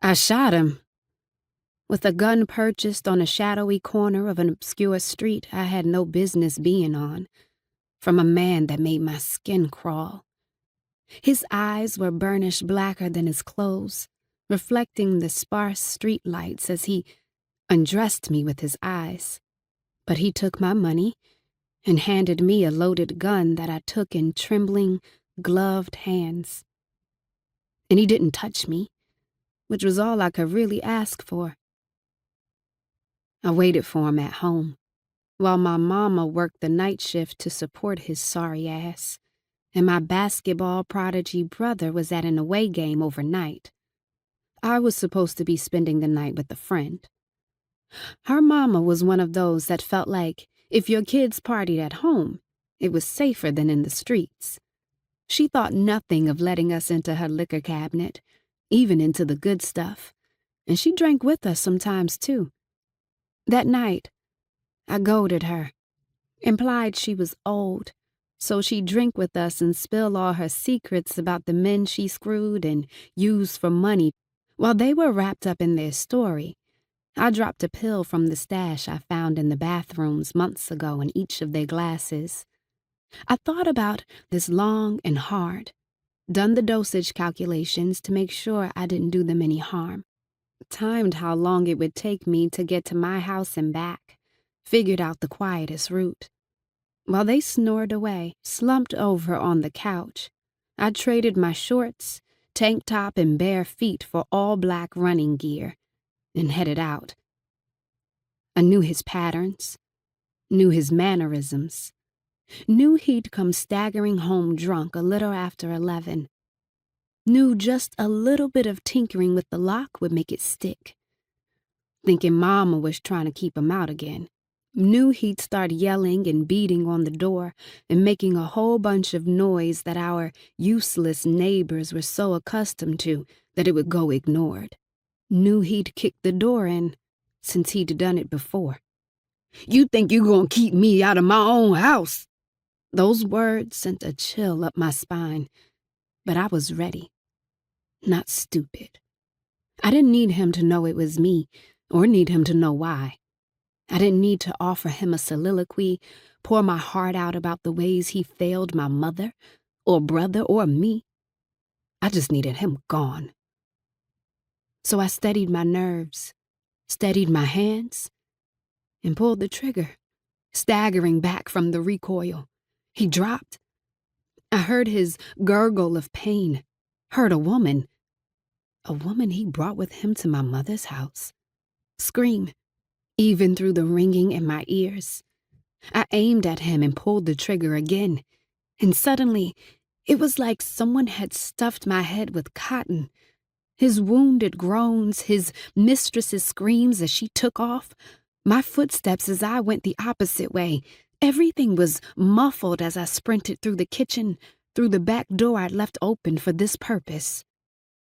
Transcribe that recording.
I shot him. With a gun purchased on a shadowy corner of an obscure street I had no business being on, from a man that made my skin crawl. His eyes were burnished blacker than his clothes, reflecting the sparse street lights as he undressed me with his eyes. But he took my money and handed me a loaded gun that I took in trembling, gloved hands. And he didn't touch me, which was all I could really ask for. I waited for him at home, while my mama worked the night shift to support his sorry ass, and my basketball prodigy brother was at an away game overnight. I was supposed to be spending the night with a friend. Her mama was one of those that felt like if your kids partied at home, it was safer than in the streets. She thought nothing of letting us into her liquor cabinet, even into the good stuff, and she drank with us sometimes too. That night, I goaded her, implied she was old, so she'd drink with us and spill all her secrets about the men she screwed and used for money. While they were wrapped up in their story, I dropped a pill from the stash I found in the bathrooms months ago in each of their glasses. I thought about this long and hard, done the dosage calculations to make sure I didn't do them any harm, timed how long it would take me to get to my house and back, figured out the quietest route. While they snored away, slumped over on the couch, I traded my shorts, tank top, and bare feet for all black running gear and headed out. I knew his patterns, knew his mannerisms, knew he'd come staggering home drunk a little after 11, knew just a little bit of tinkering with the lock would make it stick, thinking Mama was trying to keep him out again. Knew he'd start yelling and beating on the door and making a whole bunch of noise that our useless neighbors were so accustomed to that it would go ignored. Knew he'd kick the door in since he'd done it before. "You think you gonna keep me out of my own house?" Those words sent a chill up my spine, but I was ready, not stupid. I didn't need him to know it was me or need him to know why. I didn't need to offer him a soliloquy, pour my heart out about the ways he failed my mother or brother or me. I just needed him gone. So I steadied my nerves, steadied my hands, and pulled the trigger, staggering back from the recoil. He dropped. I heard his gurgle of pain, heard a woman he brought with him to my mother's house, scream, even through the ringing in my ears. I aimed at him and pulled the trigger again, and suddenly it was like someone had stuffed my head with cotton. His wounded groans, his mistress's screams as she took off, my footsteps as I went the opposite way. Everything was muffled as I sprinted through the kitchen, through the back door I'd left open for this purpose.